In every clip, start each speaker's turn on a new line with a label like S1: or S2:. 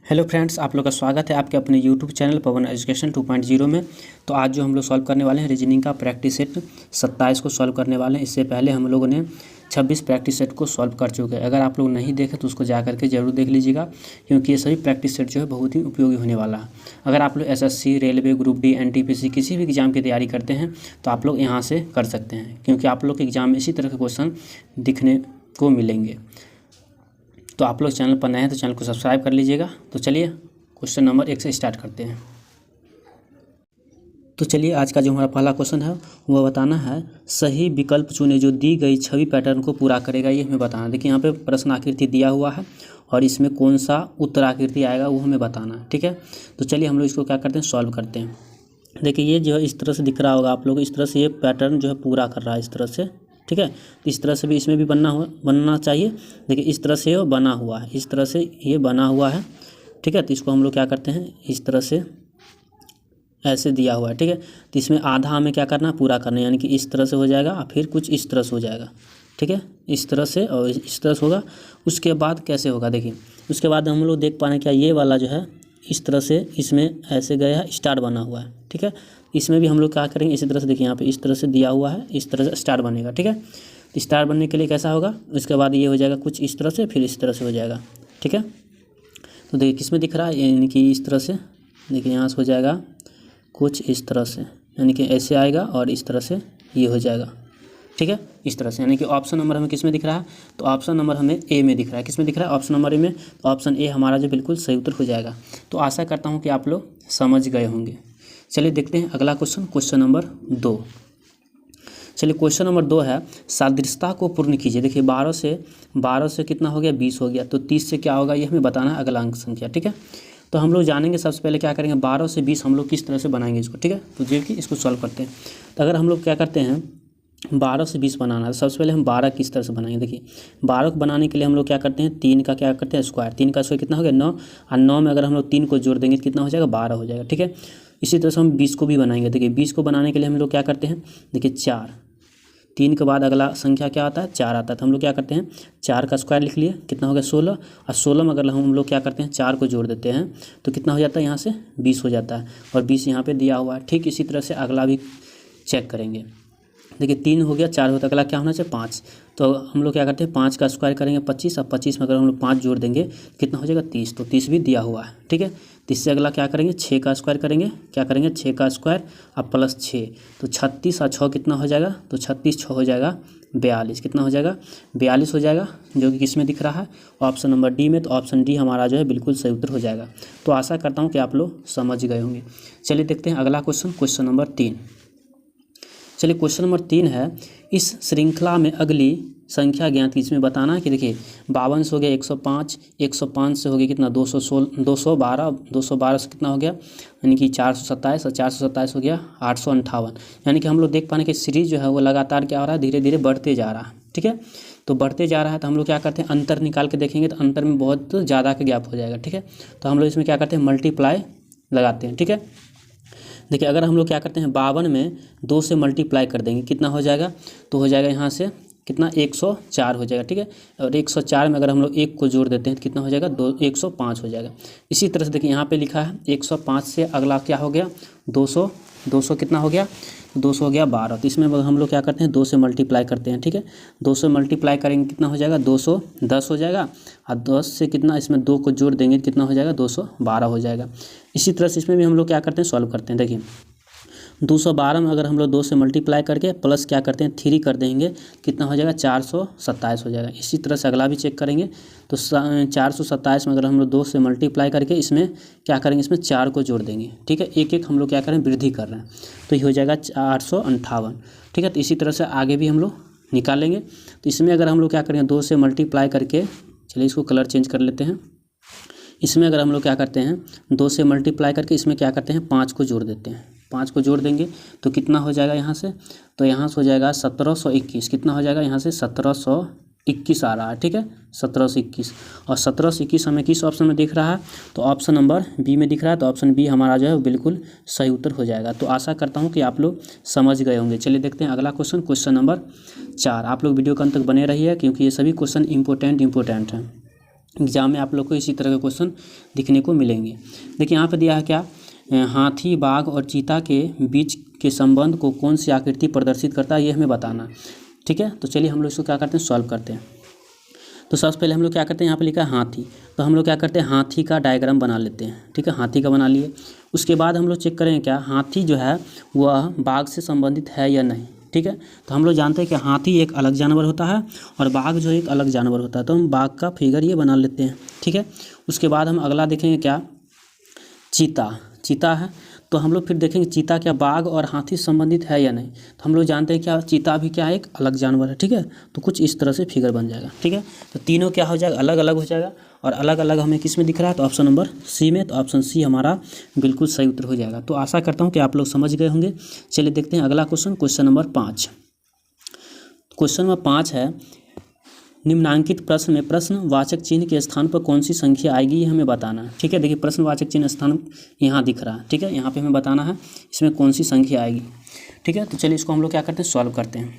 S1: Hello friends, आप लोग का स्वागत है आपके अपने यूट्यूब चैनल पवन एजुकेशन 2.0 में। तो आज जो हम लोग सॉल्व करने वाले हैं रीजनिंग का प्रैक्टिस सेट 27 को सॉल्व करने वाले हैं। इससे पहले हम लोगों ने 26 प्रैक्टिस सेट को सॉल्व कर चुके हैं। अगर आप लोग नहीं देखे तो उसको जा करके ज़रूर देख लीजिएगा, क्योंकि ये सभी प्रैक्टिस सेट जो है बहुत ही उपयोगी होने वाला है। अगर आप लोग SSC, railway, group D, NTPC किसी भी एग्ज़ाम की तैयारी करते हैं तो आप लोग यहाँ से कर सकते हैं, क्योंकि आप लोग के एग्ज़ाम में इसी तरह के क्वेश्चन दिखने को मिलेंगे। तो आप लोग चैनल पर नए हैं तो चैनल को सब्सक्राइब कर लीजिएगा। तो चलिए क्वेश्चन नंबर 1 से स्टार्ट करते हैं। तो चलिए आज का जो हमारा पहला क्वेश्चन है वह बताना है सही विकल्प चुने जो दी गई छवि पैटर्न को पूरा करेगा। ये हमें बताना है। देखिए यहाँ पे प्रश्न आकृति दिया हुआ है और इसमें कौन सा उत्तराकृति आएगा वो हमें बताना है। ठीक है, तो चलिए हम लोग इसको क्या करते हैं, सॉल्व करते हैं। देखिए ये जो है इस तरह से दिख रहा होगा आप लोग, इस तरह से ये पैटर्न जो है पूरा कर रहा है इस तरह से। ठीक है, इस तरह से भी इसमें भी बनना चाहिए। देखिए इस तरह से ये बना हुआ है, इस तरह से ये बना हुआ है। ठीक है, तो इसको हम लोग क्या करते हैं, इस तरह से ऐसे दिया हुआ है। ठीक है, तो इसमें आधा हमें क्या करना है, पूरा करना है, यानी कि इस तरह से हो जाएगा और फिर कुछ इस तरह से हो जाएगा। ठीक है, इस तरह से और इस तरह से होगा। उसके बाद कैसे होगा, देखिए उसके बाद हम लोग देख पा रहे हैं क्या ये वाला जो है इस तरह से इसमें ऐसे गया है, स्टार बना हुआ है। ठीक है, इसमें भी हम लोग क्या करेंगे, इसी तरह से देखिए यहाँ पे इस तरह से दिया हुआ है, इस तरह से स्टार बनेगा। ठीक है, स्टार बनने के लिए कैसा होगा, उसके बाद ये हो जाएगा कुछ इस तरह से, फिर इस तरह से हो जाएगा। ठीक है, तो देखिए किसमें दिख रहा है, यानी कि इस तरह से देखिए यहाँ से हो जाएगा कुछ इस तरह से, यानी कि ऐसे आएगा और इस तरह से ये हो जाएगा। ठीक है, इस तरह से, यानी कि ऑप्शन नंबर हमें किसमें दिख रहा है, तो ऑप्शन नंबर हमें ए में दिख रहा है। किसमें दिख रहा है, ऑप्शन नंबर ए में। तो ऑप्शन ए हमारा जो बिल्कुल सही उत्तर हो जाएगा। तो आशा करता हूँ कि आप लोग समझ गए होंगे। चलिए देखते हैं अगला क्वेश्चन, क्वेश्चन नंबर 2। चलिए क्वेश्चन नंबर 2 है सादृश्यता को पूर्ण कीजिए। देखिए 12 से कितना हो गया, 20 हो गया। तो 30 से क्या होगा ये हमें बताना है, अगला अंक संख्या। ठीक है, तो हम लोग जानेंगे सबसे पहले क्या करेंगे, 12 से 20 हम लोग किस तरह से बनाएंगे इसको। ठीक है, तो देखिए इसको सॉल्व करते हैं। तो अगर हम लोग क्या करते हैं 12 से 20 बनाना है, सबसे पहले हम 12 किस तरह से बनाएंगे। देखिए 12 को बनाने के लिए हम लोग क्या करते हैं, 3 का क्या करते हैं स्क्वायर। 3 का स्क्वायर कितना हो गया, 9, और 9 में अगर हम लोग 3 को जोड़ देंगे तो कितना हो जाएगा, 12 हो जाएगा। ठीक है, इसी तरह से हम 20 को भी बनाएंगे। देखिए 20 को बनाने के लिए हम लोग क्या करते हैं, देखिए 4, 3 के बाद अगला संख्या क्या आता है, 4 आता है। तो हम लोग क्या करते हैं 4 का स्क्वायर लिख लिए, कितना हो गया 16, और 16 में अगर हम लोग क्या करते हैं 4 को जोड़ देते हैं तो कितना हो जाता है, यहाँ से 20 हो जाता है, और 20 यहाँ पे दिया हुआ है। ठीक इसी तरह से अगला भी चेक करेंगे। देखिए 3 हो गया, 4 होता है, अगला क्या होना चाहिए 5। तो हम लोग क्या करते हैं 5 का स्क्वायर करेंगे 25, और 25 में अगर हम लोग 5 जोड़ देंगे कितना हो जाएगा 30। तो 30 भी दिया हुआ है। ठीक है, तो इससे अगला क्या करेंगे, 6 का स्क्वायर करेंगे, क्या करेंगे 6 का स्क्वायर और प्लस 6, तो 36 और 6 कितना हो जाएगा, तो 36 6 हो जाएगा 42। कितना हो जाएगा, 42 हो जाएगा, जो कि किस में दिख रहा है, ऑप्शन नंबर डी में। तो ऑप्शन डी हमारा जो है बिल्कुल सही उत्तर हो जाएगा। तो आशा करता हूँ कि आप लोग समझ गए होंगे। चलिए देखते हैं अगला क्वेश्चन, क्वेश्चन नंबर 3। चलिए क्वेश्चन नंबर 3 है इस श्रृंखला में अगली संख्या ज्ञात की। इसमें बताना है कि देखिए 52 से हो गया 105, 105 से हो गया कितना 212, 212 से कितना हो गया, यानी कि 427, और 427 हो गया 858। यानी कि हम लोग देख पाने कि सीरीज जो है वो लगातार क्या हो रहा है, धीरे धीरे बढ़ते जा रहा है। ठीक है, तो बढ़ते जा रहा है तो हम लोग क्या करते हैं अंतर निकाल के देखेंगे, तो अंतर में बहुत ज़्यादा का गैप हो जाएगा। ठीक है, तो हम लोग इसमें क्या करते हैं मल्टीप्लाई लगाते हैं। ठीक है, देखिए अगर हम लोग क्या करते हैं 52 में 2 से मल्टीप्लाई कर देंगे कितना हो जाएगा, तो हो जाएगा यहाँ से कितना 104 हो जाएगा। ठीक है, और 104 में अगर हम लोग 1 को जोड़ देते हैं तो कितना हो जाएगा 105 हो जाएगा। इसी तरह से देखिए यहाँ पे लिखा है 105 से अगला क्या हो गया 200 कितना हो गया, 200 हो गया 12। तो इसमें हम लोग क्या करते हैं 2 से मल्टीप्लाई करते हैं। ठीक है, 2 से मल्टीप्लाई करेंगे कितना हो जाएगा 210 हो जाएगा, और 10 से कितना इसमें 2 को जोड़ देंगे कितना हो जाएगा 212 हो जाएगा। इसी तरह से इसमें भी हम लोग क्या करते हैं सॉल्व करते हैं। देखिए 212 में अगर हम लोग 2 से मल्टीप्लाई करके प्लस क्या करते हैं 3 कर देंगे कितना हो जाएगा 427 हो जाएगा। इसी तरह से अगला भी चेक करेंगे, तो 427 में अगर हम लोग 2 से मल्टीप्लाई करके इसमें क्या करेंगे, इसमें 4 को जोड़ देंगे। ठीक है, एक एक हम लोग क्या करें वृद्धि कर रहे हैं, तो ये हो जाएगा 458। ठीक है, तो इसी तरह से आगे भी हम लोग निकालेंगे। तो इसमें अगर हम लोग क्या करेंगे 2 से मल्टीप्लाई करके, चलिए इसको कलर चेंज कर लेते हैं। इसमें अगर हम लोग क्या करते हैं 2 से मल्टीप्लाई करके इसमें क्या करते हैं 5 को जोड़ देते हैं। 5 को जोड़ देंगे तो कितना हो जाएगा यहाँ से, तो यहाँ से हो जाएगा 1721। कितना हो जाएगा यहाँ से 1721 आ रहा है। ठीक है, 1721, और 1721 हमें किस ऑप्शन में दिख रहा है, तो ऑप्शन नंबर बी में दिख रहा है। तो ऑप्शन बी हमारा जो है बिल्कुल सही उत्तर हो जाएगा। तो आशा करता हूँ कि आप लोग समझ गए होंगे। चलिए देखते हैं अगला क्वेश्चन, क्वेश्चन नंबर 4। आप लोग वीडियो के अंत तक बने रहिए, क्योंकि ये सभी क्वेश्चन इंपॉर्टेंट हैं। एग्जाम में आप लोग को इसी तरह के क्वेश्चन दिखने को मिलेंगे। देखिए यहाँ पे दिया है क्या, हाथी, बाघ और चीता के बीच के संबंध को कौन सी आकृति प्रदर्शित करता है, ये हमें बताना। ठीक है, तो चलिए हम लोग इसको क्या करते हैं, सॉल्व करते हैं। तो सबसे पहले हम लोग क्या करते हैं, यहाँ पे लिखा है हाथी, तो हम लोग क्या करते हैं, हाथी का डायग्राम बना लेते हैं। ठीक है, हाथी का बना लिए। उसके बाद हम लोग चेक करेंगे क्या हाथी जो है वह बाघ से संबंधित है या नहीं। ठीक है, तो हम लोग जानते हैं कि हाथी एक अलग जानवर होता है और बाघ जो एक अलग जानवर होता है, तो हम बाघ का फिगर ये बना लेते हैं। ठीक है, उसके बाद हम अगला देखेंगे क्या, चीता है, तो हम लोग फिर देखेंगे चीता क्या बाघ और हाथी संबंधित है या नहीं। तो हम लोग जानते हैं क्या चीता भी क्या है, एक अलग जानवर है। ठीक है, तो कुछ इस तरह से फिगर बन जाएगा। ठीक है, तो तीनों क्या हो जाएगा, अलग अलग हो जाएगा। और अलग अलग हमें किस में दिख रहा है, तो ऑप्शन नंबर सी में। तो ऑप्शन सी हमारा बिल्कुल सही उत्तर हो जाएगा। तो आशा करता हूँ कि आप लोग समझ गए होंगे। चलिए देखते हैं अगला question, question number 5। Question number 5 है, निम्नांकित प्रश्न में प्रश्नवाचक चिन्ह के स्थान पर कौन सी संख्या आएगी, ये हमें बताना है। ठीक है, देखिए प्रश्नवाचक चिन्ह स्थान यहाँ दिख रहा है। ठीक है, यहाँ पे हमें बताना है इसमें कौन सी संख्या आएगी। ठीक है, तो चलिए इसको हम लोग क्या करते हैं, सॉल्व करते हैं।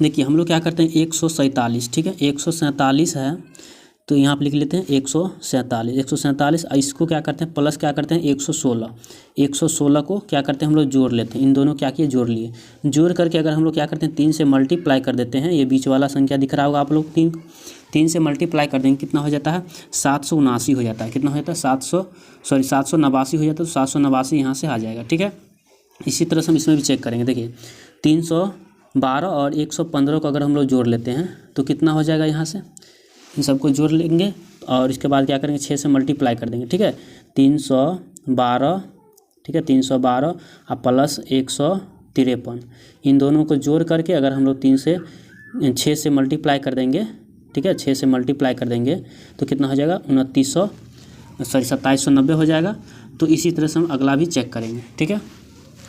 S1: देखिए हम लोग क्या करते हैं, 147। ठीक है, 147 है, तो यहाँ पे लिख लेते हैं 147। इसको क्या करते हैं, प्लस क्या करते हैं 116 को क्या करते हैं हम लोग जोड़ लेते हैं। इन दोनों क्या किए, जोड़ लिए। जोड़ करके अगर हम लोग क्या करते हैं 3 से मल्टीप्लाई कर देते हैं, ये बीच वाला संख्या दिख रहा होगा आप लोग, 3 से मल्टीप्लाई कर देंगे, कितना हो जाता है, 779 हो जाता है। कितना हो जाता है, 789 हो जाता है। तो 789 यहाँ से आ जाएगा। ठीक है, इसी तरह से हम इसमें भी चेक करेंगे। देखिए 312 और 115 को अगर हम लोग जोड़ लेते हैं तो कितना हो जाएगा, यहाँ से इन सबको जोड़ लेंगे और इसके बाद क्या करेंगे 6 से मल्टीप्लाई कर देंगे। ठीक है, 312, ठीक है 312 और प्लस 153, इन दोनों को जोड़ करके अगर हम लोग 6 से मल्टीप्लाई कर देंगे। ठीक है, 6 से मल्टीप्लाई कर देंगे तो कितना हो जाएगा, 2790 हो जाएगा। तो इसी तरह से हम अगला भी चेक करेंगे। ठीक है,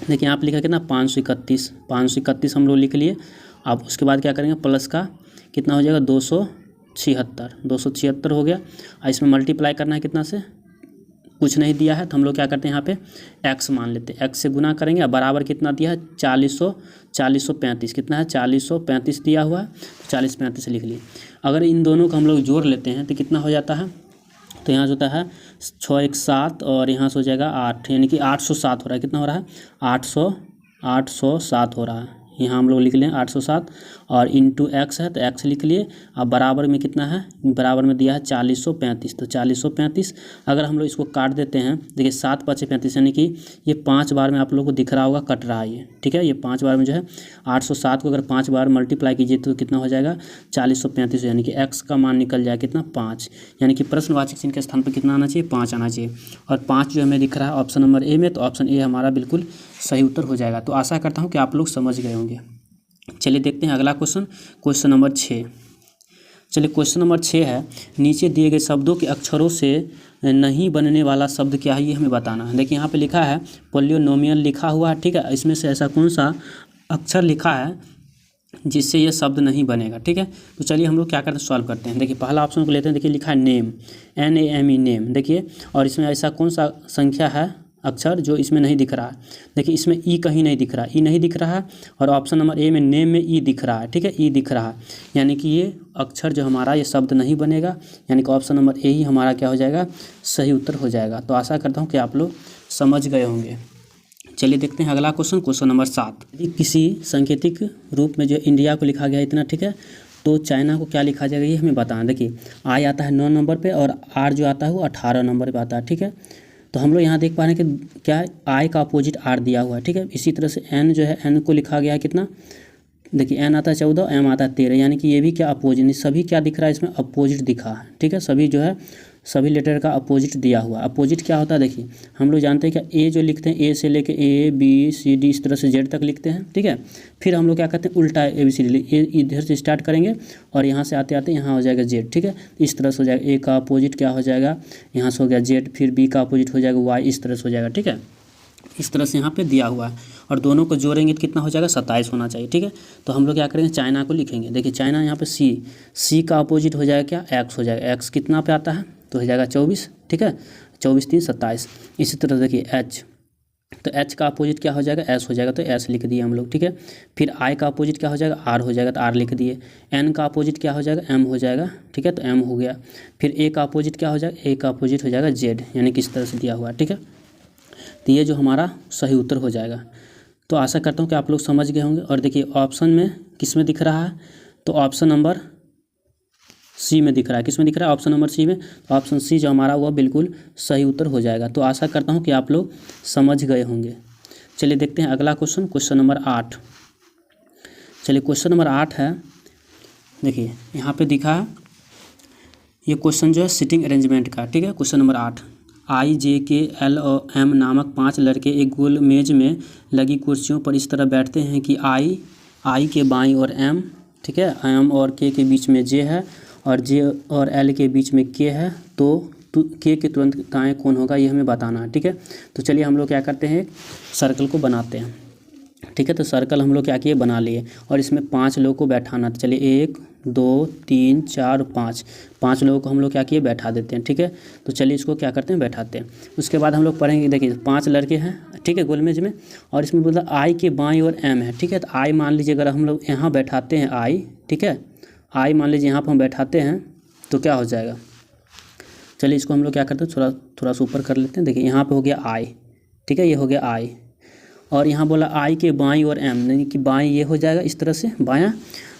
S1: देखिए यहाँ पर लिखा कितना, 531 हम लोग लिख लिए। अब उसके बाद क्या करेंगे, प्लस का कितना हो जाएगा, 276 हो गया। और इसमें मल्टीप्लाई करना है कितना से, कुछ नहीं दिया है, तो हम लोग क्या करते हैं यहाँ पे x मान लेते हैं। x से गुना करेंगे और बराबर कितना दिया है, 435। कितना है, 435 दिया हुआ है, तो 4035 लिख लिए। अगर इन दोनों को हम लोग जोड़ लेते हैं तो कितना हो जाता है, तो यहाँ होता है 6 1 7 और यहाँ से हो जाएगा 8, यानी कि 807 हो रहा है। कितना हो रहा है, 807 हो रहा है। यहाँ हम लोग लिख लें 807 और इंटू x है तो x लिख लिए। अब बराबर में कितना है, बराबर में दिया है 435, तो 435 अगर हम लोग इसको काट देते हैं, देखिए 7 5 35, यानी कि ये 5 बार में आप लोगों को दिख रहा होगा कट रहा है ये। ठीक है, ये 5 बार में जो है 807 को अगर 5 बार मल्टीप्लाई कीजिए तो कितना हो जाएगा, 435, यानी कि x का मान निकल जाए कितना, 5। यानी कि प्रश्नवाचक चिन्ह के स्थान पर कितना आना चाहिए, 5 आना चाहिए। और 5 जो हमें दिख रहा है ऑप्शन नंबर ए में, तो ऑप्शन ए हमारा बिल्कुल सही उत्तर हो जाएगा। तो आशा करता हूँ कि आप लोग समझ गए होंगे। चलिए देखते हैं अगला क्वेश्चन, क्वेश्चन नंबर 6। चलिए क्वेश्चन नंबर 6 है, नीचे दिए गए शब्दों के अक्षरों से नहीं बनने वाला शब्द क्या है, ये हमें बताना है। देखिए यहाँ पे लिखा है पोलिनोमियल लिखा हुआ है। ठीक है, इसमें से ऐसा कौन सा अक्षर लिखा है जिससे ये शब्द नहीं बनेगा। ठीक है, तो चलिए हम लोग क्या करते हैं, सॉल्व करते हैं। देखिए पहला ऑप्शन को लेते हैं। देखिए लिखा है नेम, NAME नेम। देखिए और इसमें ऐसा कौन सा संख्या है, अक्षर जो इसमें नहीं दिख रहा है। देखिए इसमें ई कहीं नहीं दिख रहा है, ई नहीं दिख रहा है। और ऑप्शन नंबर ए में नेम में ई दिख रहा है। ठीक है, ई दिख रहा है, यानी कि ये अक्षर जो हमारा ये शब्द नहीं बनेगा, यानी कि ऑप्शन नंबर ए ही हमारा क्या हो जाएगा, सही उत्तर हो जाएगा। तो आशा करता हूँ कि आप लोग समझ गए होंगे। चलिए देखते हैं अगला क्वेश्चन, क्वेश्चन नंबर 7। यदि किसी सांकेतिक रूप में जो इंडिया को लिखा गया इतना, ठीक है, तो चाइना को क्या लिखा जाएगा ये हमें बताना। देखिए आई आता है 9 नंबर पे और आर जो आता है वो 18 नंबर पे आता है। ठीक है, तो हम लोग यहाँ देख पा रहे हैं कि क्या है, आई का अपोजिट आर दिया हुआ है। ठीक है, इसी तरह से एन जो है, एन को लिखा गया है कितना, देखिए एन आता है 14, एम आता है 13, यानी कि ये भी क्या अपोजिट, सभी क्या दिख रहा है इसमें, अपोजिट दिखा है। ठीक है, सभी जो है सभी लेटर का अपोजिट दिया हुआ। अपोजिट क्या होता है, देखिए हम लोग जानते हैं क्या, ए जो लिखते हैं, ए से लेके ABCD इस तरह से जेड तक लिखते हैं। ठीक है, फिर हम लोग क्या करते हैं, उल्टा ABCD, ए इधर से स्टार्ट करेंगे और यहाँ से आते आते यहाँ हो जाएगा जेड। ठीक है, इस तरह से हो जाएगा, ए का अपोजिट क्या हो जाएगा, यहाँ से हो गया जेड, फिर बी का अपोजिट हो जाएगा वाई, इस तरह से हो जाएगा। ठीक है, इस तरह से यहाँ पे दिया हुआ है और दोनों को जोड़ेंगे तो कितना हो जाएगा, 27 होना चाहिए। ठीक है, तो हम लोग क्या करेंगे, चाइना को लिखेंगे। देखिए चाइना यहाँ पे सी का अपोजिट हो जाएगा क्या, एक्स हो जाएगा। एक्स कितना पे आता है, तो हो जाएगा 24। ठीक है, 24 3 27। इसी तरह देखिए तो एच का अपोजिट क्या हो जाएगा, एस हो जाएगा, तो एस लिख दिए हम लोग, ठीक है। फिर आई का अपोजिट क्या हो जाएगा, आर हो जाएगा, तो आर लिख दिए। एन का अपोजिट क्या हो जाएगा, एम हो जाएगा, ठीक है, तो एम हो गया। फिर ए का अपोजिट क्या हो जाएगा, ए का अपोजिट हो जाएगा जेड, यानी किस तरह से दिया हुआ है, ठीक है। तो ये जो हमारा सही उत्तर हो जाएगा। तो आशा करता हूँ कि आप लोग समझ गए होंगे। और देखिए ऑप्शन में किस में दिख रहा है, तो ऑप्शन नंबर सी में दिख रहा है। किस में दिख रहा है, ऑप्शन नंबर सी में। तो ऑप्शन सी जो हमारा वो बिल्कुल सही उत्तर हो जाएगा। तो आशा करता हूँ कि आप लोग समझ गए होंगे। चलिए देखते हैं अगला क्वेश्चन, क्वेश्चन नंबर 8। चलिए क्वेश्चन नंबर 8 है, देखिए यहाँ पे दिखा है, ये क्वेश्चन जो है सिटिंग अरेंजमेंट का, ठीक है। क्वेश्चन नंबर 8, आई, जे, के, एल और एम नामक 5 लड़के एक गोल मेज में लगी कुर्सियों पर इस तरह बैठते हैं कि आई के बाईं ओर एम, ठीक है, एम और के बीच में जे है, और जे और एल के बीच में के है। तो के के तुरंत दाएं कौन होगा, ये हमें बताना है, ठीक है। तो चलिए हम लोग क्या करते हैं, सर्कल को बनाते हैं, ठीक है। तो सर्कल हम लोग क्या किए, बना लिए, और इसमें 5 लोगों को बैठाना। तो चलिए 1 2 3 4 5 लोगों को हम लोग क्या किए, बैठा देते हैं, ठीक है। तो चलिए इसको क्या करते हैं, बैठाते हैं। उसके बाद हम लोग पढ़ेंगे, देखिए 5 लड़के हैं, ठीक है, गोलमेज में, और इसमें बोला आई के बाईं ओर एम है, ठीक है। तो आई मान लीजिए अगर हम लोग यहाँ बैठाते हैं आई, ठीक है, आई मान लीजिए यहाँ पर हम बैठाते हैं तो क्या हो जाएगा। चलिए इसको हम लोग क्या करते हैं, थोड़ा सा ऊपर कर लेते हैं। देखिए यहाँ पे हो गया आई, ठीक है, ये हो गया आई, और यहाँ बोला आई के बाईं और एम, यानी कि बाईं ये हो जाएगा इस तरह से बायां।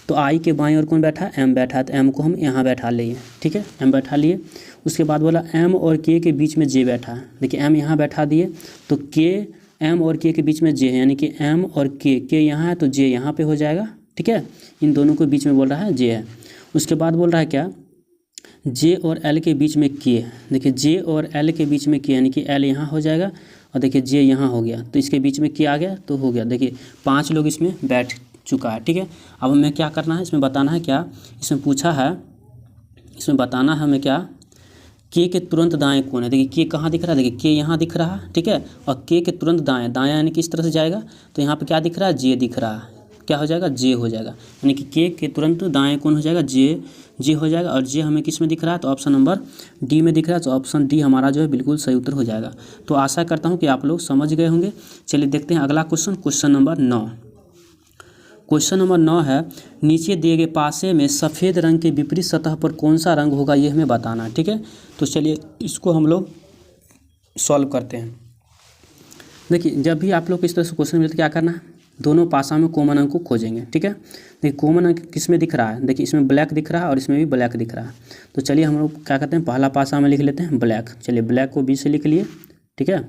S1: तो आई के बाईं और कौन बैठा, एम बैठा, तो एम को हम यहाँ बैठा लिए, ठीक है, एम बैठा लिए। उसके बाद बोला एम और के बीच में जे बैठा है। देखिए एम यहाँ बैठा दिए, तो के एम और के बीच में जे है, यानी कि एम और के यहाँ है तो जे यहाँ पे हो जाएगा, ठीक है। इन दोनों के बीच में बोल रहा है जे है। उसके बाद बोल रहा है क्या, जे और एल के बीच में के। देखिए जे और एल के बीच में के, यानी कि एल यहाँ हो जाएगा, और देखिए जे यहाँ हो गया, तो इसके बीच में के आ गया, तो हो गया। देखिए 5 लोग इसमें बैठ चुका है, ठीक है। अब हमें क्या करना है, इसमें बताना है क्या, इसमें पूछा है, इसमें बताना है हमें क्या, के तुरंत दाएं कौन है। देखिए के कहाँ दिख रहा है, देखिए के यहाँ दिख रहा है, ठीक है, और के तुरंत दाएं, दायां यानी कि इस तरह से जाएगा, तो यहाँ पे क्या दिख रहा है, जे दिख रहा है, क्या हो जाएगा, जे हो जाएगा, यानी कि के तुरंत दाएं कौन हो जाएगा, जे हो जाएगा। और जे हमें किस में दिख रहा है, तो ऑप्शन नंबर डी में दिख रहा है, तो ऑप्शन डी हमारा जो है बिल्कुल सही उत्तर हो जाएगा। तो आशा करता हूँ कि आप लोग समझ गए होंगे। चलिए देखते हैं अगला question, question number 9। Question number 9 है, नीचे दिए गए पासे में सफ़ेद रंग के विपरीत सतह पर कौन सा रंग होगा, ये हमें बताना है, ठीक है। तो चलिए इसको हम लोग सॉल्व करते हैं। देखिए जब भी आप लोग को इस तरह से क्वेश्चन मिलते क्या करना है, दोनों पासा में कॉमन अंक को खोजेंगे, ठीक है। देखिए कॉमन अंक किस में दिख रहा है, देखिए इसमें ब्लैक दिख रहा है और इसमें भी ब्लैक दिख रहा है। तो चलिए हम लोग क्या करते हैं, पहला पासा में लिख लेते हैं ब्लैक। चलिए ब्लैक को बी से लिख लिए, ठीक है।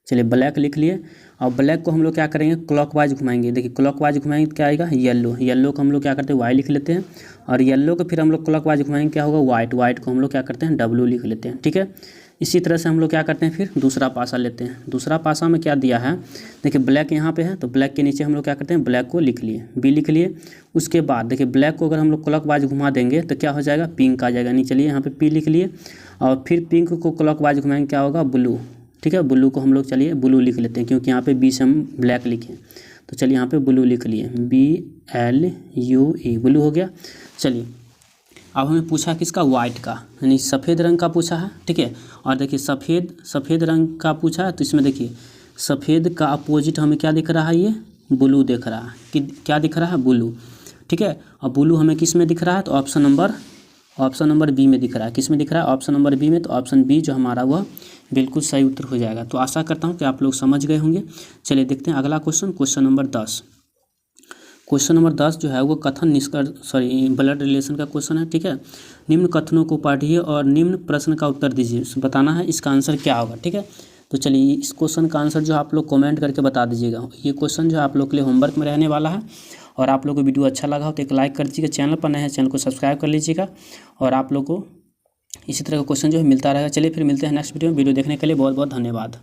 S1: चलिए ब्लैक लिख लिए, और ब्लैक को हम लोग क्या करेंगे, क्लॉकवाइज घुमाएंगे। देखिए क्लॉकवाइज घुमाएंगे तो क्या आएगा, येलो को हम लोग क्या करते हैं, वाई लिख लेते हैं, और येलो को फिर हम लोग क्लॉकवाइज घुमाएंगे, क्या होगा, वाइट को हम लोग क्या करते हैं, डब्लू लिख लेते हैं, ठीक है। इसी तरह से हम लोग क्या करते हैं, फिर दूसरा पासा लेते हैं। दूसरा पासा में क्या दिया है, देखिए ब्लैक यहाँ पे है, तो ब्लैक के नीचे हम लोग क्या करते हैं, ब्लैक को लिख लिए, बी लिख लिए। उसके बाद देखिए ब्लैक को अगर हम लोग क्लॉकवाइज घुमा देंगे तो क्या हो जाएगा, पिंक आ जाएगा। नहीं चलिए यहाँ पे पी लिख लिए, और फिर पिंक को क्लॉकवाइज घुमाएंगे, क्या होगा, ब्लू, ठीक है। ब्लू को हम लोग चलिए ब्लू लिख लेते हैं, क्योंकि यहाँ पे बी से हम ब्लैक लिखे, तो चलिए यहाँ पे ब्लू लिख लिए, BLUE, ब्लू हो गया। चलिए अब हमें पूछा किसका, वाइट का, यानी सफ़ेद रंग का पूछा है, ठीक है। और देखिए सफ़ेद रंग का पूछा है, तो इसमें देखिए सफ़ेद का अपोजिट हमें क्या दिख रहा है, ये ब्लू दिख रहा है, कि क्या दिख रहा है, ब्लू, ठीक है। और ब्लू हमें किस में दिख रहा है, तो ऑप्शन नंबर बी में दिख रहा है। किस में दिख रहा है, ऑप्शन नंबर बी में, तो ऑप्शन बी जो हमारा वह बिल्कुल सही उत्तर हो जाएगा। तो आशा करता हूँ कि आप लोग समझ गए होंगे। चलिए देखते हैं अगला question, question number 10। Question number 10 जो है वो ब्लड रिलेशन का क्वेश्चन है, ठीक है। निम्न कथनों को पढ़िए और निम्न प्रश्न का उत्तर दीजिए, बताना है इसका आंसर क्या होगा, ठीक है। तो चलिए इस क्वेश्चन का आंसर जो आप लोग कमेंट करके बता दीजिएगा। ये क्वेश्चन जो आप लोग के लिए होमवर्क में रहने वाला है, और आप लोग को वीडियो अच्छा लगा हो तो एक लाइक कर दीजिएगा, चैनल पर नए हैं चैनल को सब्सक्राइब कर लीजिएगा, और आप लोग को इसी तरह का क्वेश्चन जो है मिलता रहेगा। चलिए फिर मिलते हैं नेक्स्ट वीडियो में। वीडियो देखने के लिए बहुत बहुत धन्यवाद।